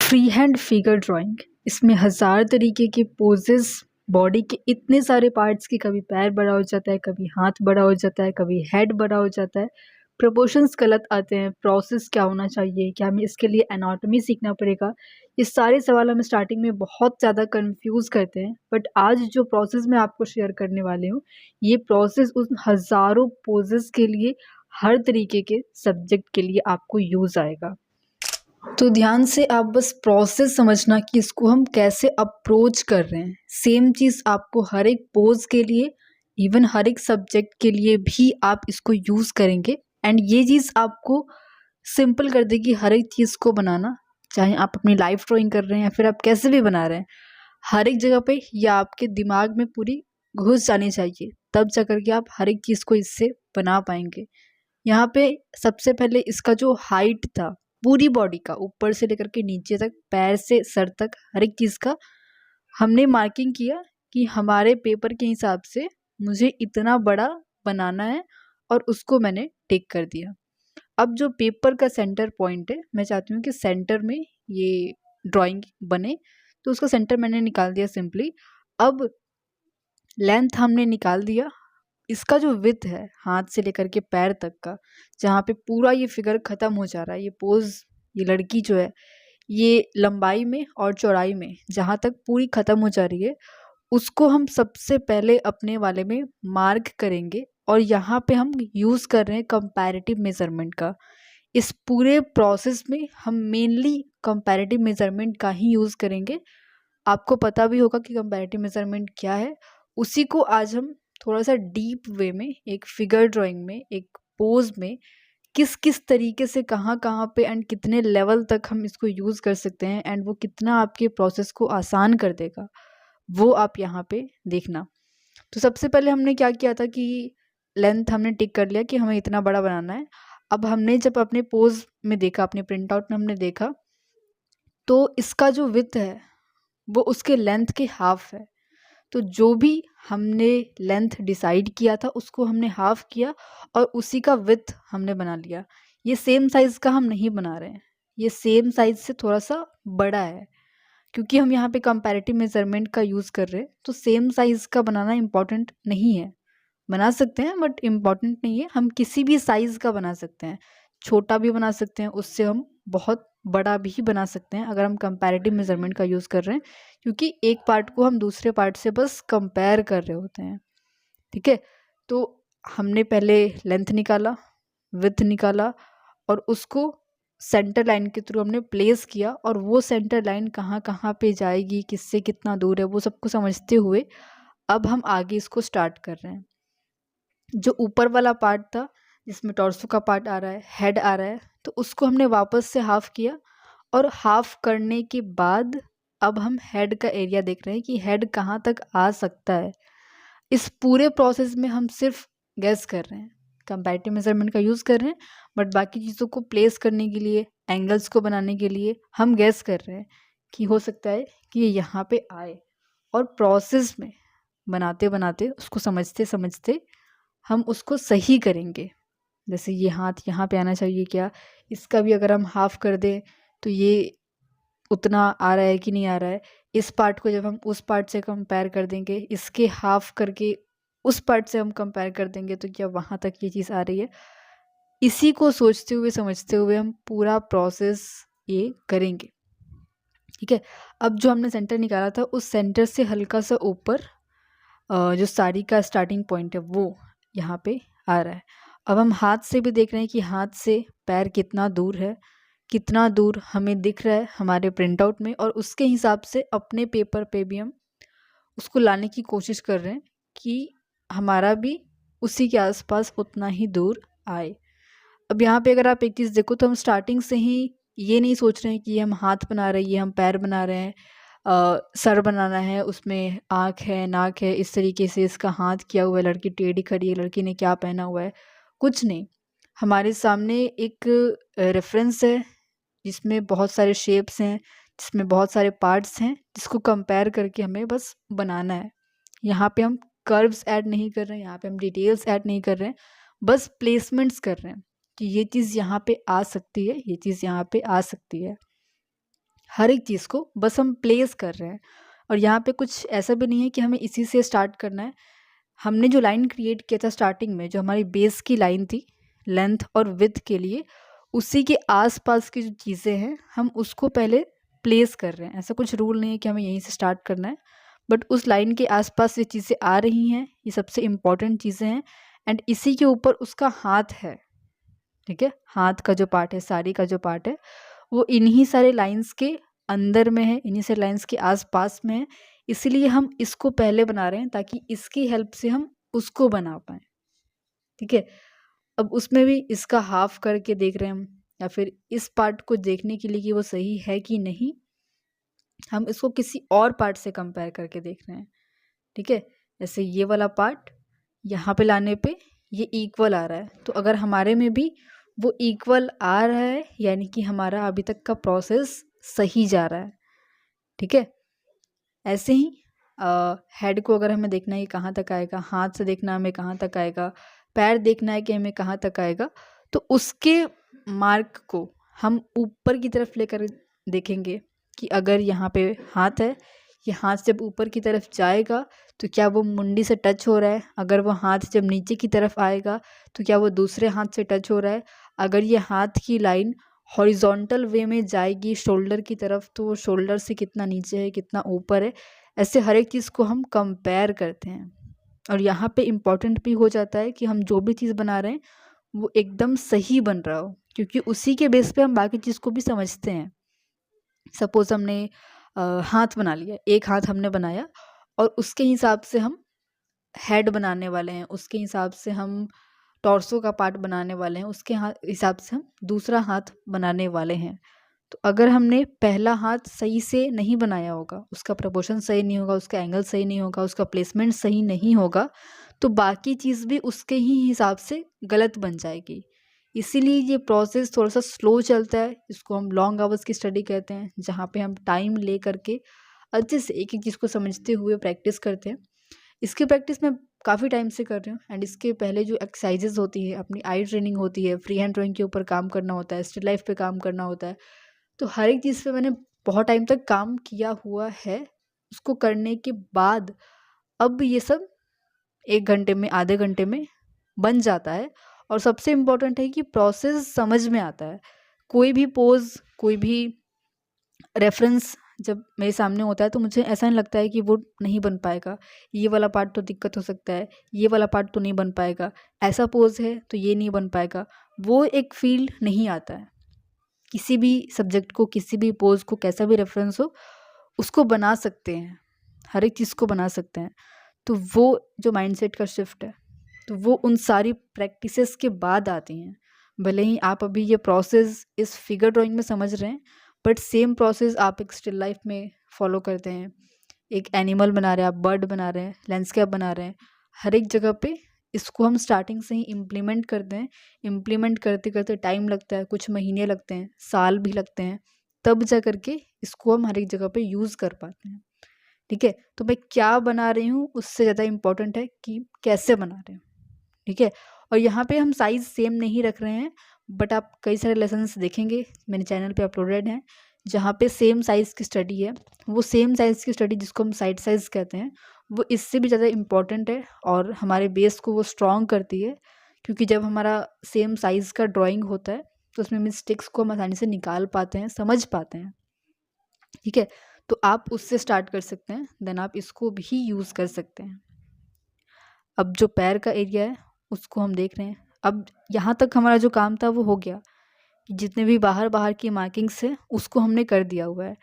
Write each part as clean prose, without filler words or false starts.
Free hand figure drawing. इसमें हज़ार तरीके के पोजेस, बॉडी के इतने सारे पार्ट्स की, कभी पैर बड़ा हो जाता है, कभी हाथ बड़ा हो जाता है, कभी हेड बड़ा हो जाता है, प्रोपोर्शंस गलत आते हैं, प्रोसेस क्या होना चाहिए, क्या हमें इसके लिए एनाटॉमी सीखना पड़ेगा। ये सारे सवाल हमें स्टार्टिंग में बहुत ज़्यादा कंफ्यूज करते हैं, बट आज जो प्रोसेस मैं आपको शेयर करने वाली हूँ, ये प्रोसेस उन हज़ारों पोजेस के लिए, हर तरीके के सब्जेक्ट के लिए आपको यूज़ आएगा। तो ध्यान से आप बस प्रोसेस समझना कि इसको हम कैसे अप्रोच कर रहे हैं। सेम चीज़ आपको हर एक पोज के लिए, इवन हर एक सब्जेक्ट के लिए भी आप इसको यूज़ करेंगे। एंड ये चीज़ आपको सिंपल कर देगी हर एक चीज़ को बनाना, चाहे आप अपनी लाइफ ड्राइंग कर रहे हैं या फिर आप कैसे भी बना रहे हैं। हर एक जगह पे या आपके दिमाग में पूरी घुस जानी चाहिए, तब जा कर के आप हर एक चीज़ को इससे बना पाएंगे। यहाँ पे सबसे पहले इसका जो हाइट था, पूरी बॉडी का ऊपर से लेकर के नीचे तक, पैर से सर तक, हर एक चीज़ का हमने मार्किंग किया कि हमारे पेपर के हिसाब से मुझे इतना बड़ा बनाना है, और उसको मैंने टिक कर दिया। अब जो पेपर का सेंटर पॉइंट है, मैं चाहती हूँ कि सेंटर में ये ड्राइंग बने, तो उसका सेंटर मैंने निकाल दिया सिंपली। अब लेंथ हमने निकाल दिया। इसका जो विड्थ है हाथ से लेकर के पैर तक का, जहाँ पे पूरा ये फिगर ख़त्म हो जा रहा है, ये पोज, ये लड़की जो है, ये लंबाई में और चौड़ाई में जहाँ तक पूरी ख़त्म हो जा रही है, उसको हम सबसे पहले अपने वाले में मार्क करेंगे। और यहाँ पे हम यूज़ कर रहे हैं कंपैरेटिव मेज़रमेंट का। इस पूरे प्रोसेस में हम मेनली कंपैरेटिव मेज़रमेंट का ही यूज़ करेंगे। आपको पता भी होगा कि कंपैरेटिव मेज़रमेंट क्या है। उसी को आज हम थोड़ा सा डीप वे में, एक फिगर ड्राइंग में, एक पोज में, किस किस तरीके से, कहाँ कहाँ पे एंड कितने लेवल तक हम इसको यूज़ कर सकते हैं, एंड वो कितना आपके प्रोसेस को आसान कर देगा, वो आप यहाँ पे देखना। तो सबसे पहले हमने क्या किया था कि लेंथ हमने टिक कर लिया कि हमें इतना बड़ा बनाना है। अब हमने जब अपने पोज में देखा, अपने प्रिंट आउट में हमने देखा, तो इसका जो विड्थ है वो उसके लेंथ के हाफ है। तो जो भी हमने लेंथ डिसाइड किया था उसको हमने हाफ किया, और उसी का विड्थ हमने बना लिया। ये सेम साइज़ का हम नहीं बना रहे हैं, ये सेम साइज़ से थोड़ा सा बड़ा है, क्योंकि हम यहाँ पे कंपैरेटिव मेज़रमेंट का यूज़ कर रहे हैं। तो सेम साइज़ का बनाना इम्पॉर्टेंट नहीं है, बना सकते हैं बट इम्पॉर्टेंट नहीं है। हम किसी भी साइज़ का बना सकते हैं, छोटा भी बना सकते हैं, उससे हम बहुत बड़ा भी बना सकते हैं अगर हम कंपैरेटिव मेज़रमेंट का यूज़ कर रहे हैं, क्योंकि एक पार्ट को हम दूसरे पार्ट से बस कंपेयर कर रहे होते हैं। ठीक है, तो हमने पहले लेंथ निकाला, विड्थ निकाला, और उसको सेंटर लाइन के थ्रू हमने प्लेस किया, और वो सेंटर लाइन कहाँ कहाँ पे जाएगी, किससे कितना दूर है, वो सबको समझते हुए अब हम आगे इसको स्टार्ट कर रहे हैं। जो ऊपर वाला पार्ट था जिसमें टॉर्सो का पार्ट आ रहा है, हेड आ रहा है, तो उसको हमने वापस से हाफ किया, और हाफ करने के बाद अब हम हेड का एरिया देख रहे हैं कि हेड कहाँ तक आ सकता है। इस पूरे प्रोसेस में हम सिर्फ गैस कर रहे हैं, कंपैरेटिव मेजरमेंट का यूज़ कर रहे हैं, बट बाकी चीज़ों को प्लेस करने के लिए, एंगल्स को बनाने के लिए हम गैस कर रहे हैं कि हो सकता है कि ये यहाँ पे आए। और प्रोसेस में बनाते बनाते, उसको समझते समझते हम उसको सही करेंगे। जैसे ये हाथ यहाँ पे आना चाहिए क्या, इसका भी अगर हम हाफ कर दें तो ये उतना आ रहा है कि नहीं आ रहा है। इस पार्ट को जब हम उस पार्ट से कंपेयर कर देंगे, इसके हाफ करके उस पार्ट से हम कंपेयर कर देंगे, तो क्या वहाँ तक ये चीज़ आ रही है। इसी को सोचते हुए समझते हुए हम पूरा प्रोसेस ये करेंगे। ठीक है, अब जो हमने सेंटर निकाला था, उस सेंटर से हल्का सा ऊपर जो साड़ी का स्टार्टिंग पॉइंट है वो यहाँ पे आ रहा है। अब हम हाथ से भी देख रहे हैं कि हाथ से पैर कितना दूर है, कितना दूर हमें दिख रहा है हमारे प्रिंट आउट में, और उसके हिसाब से अपने पेपर पे भी हम उसको लाने की कोशिश कर रहे हैं कि हमारा भी उसी के आसपास उतना ही दूर आए। अब यहाँ पे अगर आप एक चीज़ देखो, तो हम स्टार्टिंग से ही ये नहीं सोच रहे हैं कि ये हम हाथ बना रहे हैं, ये हम पैर बना रहे हैं, सर बनाना है, उसमें आँख है, नाक है, इस तरीके से इसका हाथ किया हुआ है, लड़की टेढ़ी खड़ी है, लड़की ने क्या पहना हुआ है, कुछ नहीं। हमारे सामने एक रेफरेंस है जिसमें बहुत सारे शेप्स हैं, जिसमें बहुत सारे पार्ट्स हैं, जिसको कंपेयर करके हमें बस बनाना है। यहाँ पे हम कर्व्स ऐड नहीं कर रहे हैं, यहाँ पे हम डिटेल्स ऐड नहीं कर रहे हैं, बस प्लेसमेंट्स कर रहे हैं कि ये चीज़ यहाँ पे आ सकती है, ये चीज़ यहाँ पे आ सकती है। हर एक चीज़ को बस हम प्लेस कर रहे हैं। और यहाँ पे कुछ ऐसा भी नहीं है कि हमें इसी से स्टार्ट करना है। हमने जो लाइन क्रिएट किया था स्टार्टिंग में, जो हमारी बेस की लाइन थी लेंथ और विड्थ के लिए, उसी के आसपास की जो चीज़ें हैं हम उसको पहले प्लेस कर रहे हैं। ऐसा कुछ रूल नहीं है कि हमें यहीं से स्टार्ट करना है, बट उस लाइन के आसपास ये चीज़ें आ रही हैं, ये सबसे इम्पॉर्टेंट चीज़ें हैं। एंड इसी के ऊपर उसका हाथ है, ठीक है। हाथ का जो पार्ट है, साड़ी का जो पार्ट है, वो इन्हीं सारे लाइंस के अंदर में है, इन्हीं सारे लाइंस के आसपास में है। इसीलिए हम इसको पहले बना रहे हैं ताकि इसकी हेल्प से हम उसको बना पाएँ, ठीक है। अब उसमें भी इसका हाफ करके देख रहे हैं हम, या फिर इस पार्ट को देखने के लिए कि वो सही है कि नहीं, हम इसको किसी और पार्ट से कंपेयर करके देख रहे हैं, ठीक है। जैसे ये वाला पार्ट यहाँ पे लाने पे ये इक्वल आ रहा है, तो अगर हमारे में भी वो इक्वल आ रहा है यानी कि हमारा अभी तक का प्रोसेस सही जा रहा है, ठीक है। ऐसे ही हेड को अगर हमें देखना है कि कहाँ तक आएगा, हाथ से देखना हमें कहाँ तक आएगा, पैर देखना है कि हमें कहाँ तक आएगा, तो उसके मार्क को हम ऊपर की तरफ लेकर देखेंगे कि अगर यहाँ पे हाथ है, ये हाथ जब ऊपर की तरफ जाएगा तो क्या वो मुंडी से टच हो रहा है, अगर वो हाथ जब नीचे की तरफ आएगा तो क्या वो दूसरे हाथ से टच हो रहा है, अगर ये हाथ की लाइन हॉरिजॉन्टल वे में जाएगी शोल्डर की तरफ तो वो शोल्डर से कितना नीचे है, कितना ऊपर है। ऐसे हर एक चीज़ को हम कंपेयर करते हैं। और यहाँ पे इम्पॉर्टेंट भी हो जाता है कि हम जो भी चीज़ बना रहे हैं वो एकदम सही बन रहा हो, क्योंकि उसी के बेस पे हम बाकी चीज़ को भी समझते हैं। सपोज़ हमने हाथ बना लिया, एक हाथ हमने बनाया और उसके हिसाब से हम हेड बनाने वाले हैं, उसके हिसाब से हम टॉर्सो का पार्ट बनाने वाले हैं, उसके हिसाब से हम दूसरा हाथ बनाने वाले हैं। तो अगर हमने पहला हाथ सही से नहीं बनाया होगा, उसका प्रपोर्शन सही नहीं होगा, उसका एंगल सही नहीं होगा, उसका प्लेसमेंट सही नहीं होगा, तो बाकी चीज़ भी उसके ही हिसाब से गलत बन जाएगी। इसीलिए ये प्रोसेस थोड़ा-सा स्लो चलता है, इसको हम लॉन्ग आवर्स की स्टडी कहते हैं, जहाँ पे हम टाइम ले करके अच्छे से एक-एक चीज़ को समझते हुए प्रैक्टिस करते हैं। इसकी प्रैक्टिस मैं काफ़ी टाइम से कर रही हूँ एंड इसके पहले जो एक्सरसाइजेज़ होती है, अपनी आई ट्रेनिंग होती है, फ्री हैंड ड्राइंग के ऊपर काम करना होता है, स्टिल लाइफ पे काम करना होता है। तो हर एक चीज़ पे मैंने बहुत टाइम तक काम किया हुआ है। उसको करने के बाद अब ये सब 1 घंटे में, आधे घंटे में बन जाता है। और सबसे इम्पोर्टेंट है कि प्रोसेस समझ में आता है। कोई भी पोज़, कोई भी रेफ़रेंस जब मेरे सामने होता है तो मुझे ऐसा नहीं लगता है कि वो नहीं बन पाएगा, ये वाला पार्ट तो दिक्कत हो सकता है, ये वाला पार्ट तो नहीं बन पाएगा, ऐसा पोज़ है तो ये नहीं बन पाएगा। वो एक फ़ील नहीं आता है। किसी भी सब्जेक्ट को, किसी भी पोज़ को, कैसा भी रेफ़रेंस हो, उसको बना सकते हैं, हर एक चीज़ को बना सकते हैं। तो वो जो माइंडसेट का शिफ्ट है, तो वो उन सारी प्रैक्टिसेस के बाद आती हैं। भले ही आप अभी ये प्रोसेस इस फिगर ड्राइंग में समझ रहे हैं, बट सेम प्रोसेस आप एक स्टिल लाइफ में फॉलो करते हैं। एक एनिमल बना रहे हैं, आप बर्ड बना रहे हैं, लैंडस्केप बना रहे हैं, हर एक जगह पे इसको हम स्टार्टिंग से ही इम्प्लीमेंट करते हैं। इम्प्लीमेंट करते-करते टाइम लगता है, कुछ महीने लगते हैं, साल भी लगते हैं, तब जा कर के इसको हम हर एक जगह पे यूज़ कर पाते हैं। ठीक है? तो मैं क्या बना रही हूँ, उससे ज़्यादा इम्पोर्टेंट है कि कैसे बना रहे हैं। ठीक है? और यहाँ पे हम साइज़ सेम नहीं रख रहे हैं, बट आप कई सारे लेसन्स देखेंगे, मेरे चैनल पे अपलोडेड हैं, जहाँ पे सेम साइज़ की स्टडी है। वो सेम साइज़ की स्टडी जिसको हम साइड साइज़ कहते हैं, वो इससे भी ज़्यादा इम्पोर्टेंट है और हमारे बेस को वो स्ट्रॉन्ग करती है। क्योंकि जब हमारा सेम साइज़ का ड्राइंग होता है, तो उसमें मिस्टेक्स को हम आसानी से निकाल पाते हैं, समझ पाते हैं। ठीक है? तो आप उससे स्टार्ट कर सकते हैं, देन आप इसको भी यूज़ कर सकते हैं। अब जो पैर का एरिया है उसको हम देख रहे हैं। अब यहाँ तक हमारा जो काम था वो हो गया, कि जितने भी बाहर की मार्किंग्स है उसको हमने कर दिया हुआ है।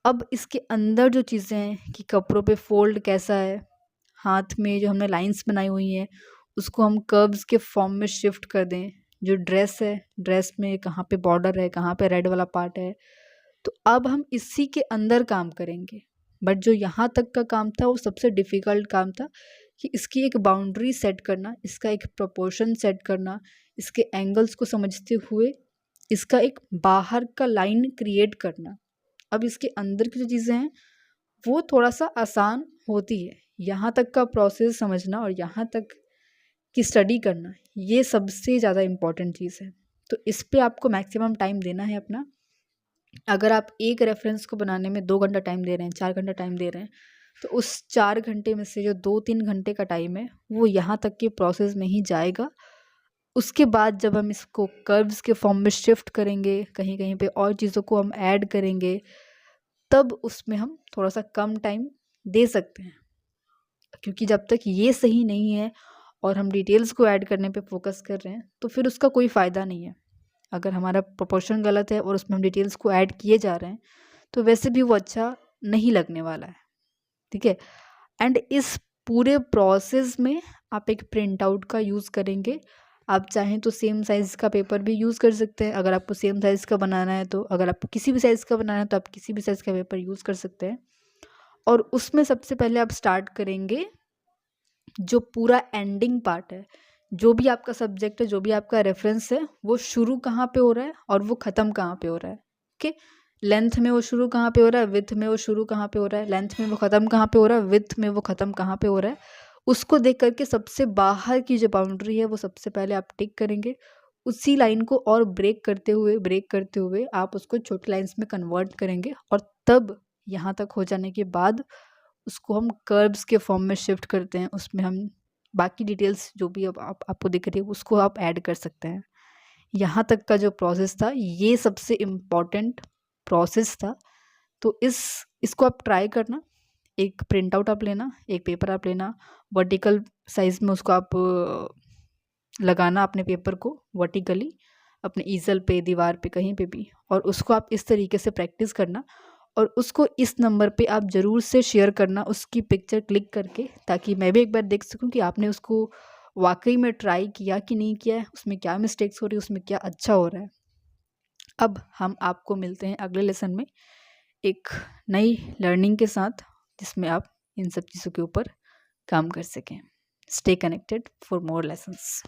अब इसके अंदर जो चीज़ें हैं कि कपड़ों पे फ़ोल्ड कैसा है, हाथ में जो हमने लाइंस बनाई हुई हैं उसको हम कर्व्स के फॉर्म में शिफ्ट कर दें। जो ड्रेस है, ड्रेस में कहाँ पे बॉर्डर है, कहाँ पे रेड वाला पार्ट है, तो अब हम इसी के अंदर काम करेंगे। बट जो यहाँ तक का काम था वो सबसे डिफ़िकल्ट काम था, कि इसकी एक बाउंड्री सेट करना, इसका एक प्रोपोर्शन सेट करना, इसके एंगल्स को समझते हुए इसका एक बाहर का लाइन क्रिएट करना। अब इसके अंदर की जो चीज़ें हैं वो थोड़ा-सा आसान होती है। यहाँ तक का प्रोसेस समझना और यहाँ तक की स्टडी करना, ये सबसे ज़्यादा इम्पोर्टेंट चीज़ है। तो इस पे आपको मैक्सिमम टाइम देना है अपना। अगर आप एक रेफरेंस को बनाने में 2 घंटा टाइम दे रहे हैं, 4 घंटा टाइम दे रहे हैं, तो उस 4 घंटे में से जो 2-3 घंटे का टाइम है वो यहाँ तक के प्रोसेस में ही जाएगा। उसके बाद जब हम इसको कर्व्स के फॉर्म में शिफ्ट करेंगे, कहीं कहीं पे और चीज़ों को हम ऐड करेंगे, तब उसमें हम थोड़ा सा कम टाइम दे सकते हैं। क्योंकि जब तक ये सही नहीं है और हम डिटेल्स को ऐड करने पे फोकस कर रहे हैं, तो फिर उसका कोई फ़ायदा नहीं है। अगर हमारा प्रोपोर्शन गलत है और उसमें हम डिटेल्स को ऐड किए जा रहे हैं, तो वैसे भी वो अच्छा नहीं लगने वाला है, ठीक है। एंड इस पूरे प्रोसेस में आप एक प्रिंट आउट का यूज़ करेंगे। आप चाहें तो सेम साइज़ का पेपर भी यूज़ कर सकते हैं। अगर आपको सेम साइज़ का बनाना है, तो अगर आपको किसी भी साइज़ का बनाना है तो आप किसी भी साइज़ का पेपर यूज़ कर सकते हैं। और उसमें सबसे पहले आप स्टार्ट करेंगे जो पूरा एंडिंग पार्ट है, जो भी आपका सब्जेक्ट है, जो भी आपका रेफरेंस है, वो शुरू कहाँ पे हो रहा है और वो ख़त्म कहाँ पे हो रहा है। ओके, लेंथ में वो शुरू कहाँ पे हो रहा है, विड्थ में वो शुरू कहाँ पे हो रहा है, लेंथ में वो ख़त्म कहाँ पे हो रहा है, विड्थ में वो ख़त्म कहाँ पे हो रहा है। उसको देख करके सबसे बाहर की जो बाउंड्री है वो सबसे पहले आप टिक करेंगे। उसी लाइन को और ब्रेक करते हुए आप उसको छोटी लाइन्स में कन्वर्ट करेंगे, और तब यहाँ तक हो जाने के बाद उसको हम कर्व्स के फॉर्म में शिफ्ट करते हैं। उसमें हम बाकी डिटेल्स जो भी अब आपको दिख रही है उसको आप ऐड कर सकते हैं। यहाँ तक का जो प्रोसेस था, ये सबसे इम्पॉर्टेंट प्रोसेस था। तो इसको आप ट्राई करना। एक प्रिंट आउट आप लेना, एक पेपर आप लेना, वर्टिकल साइज में उसको आप लगाना अपने पेपर को वर्टिकली अपने ईजल पे, दीवार पे, कहीं पे भी, और उसको आप इस तरीके से प्रैक्टिस करना। और उसको इस नंबर पे आप ज़रूर से शेयर करना उसकी पिक्चर क्लिक करके, ताकि मैं भी एक बार देख सकूं कि आपने उसको वाकई में ट्राई किया कि नहीं किया है, उसमें क्या मिस्टेक्स हो रही है, उसमें क्या अच्छा हो रहा है। अब हम आपको मिलते हैं अगले लेसन में एक नई लर्निंग के साथ, जिसमें आप इन सब चीज़ों के ऊपर काम कर सकें। Stay connected for more lessons.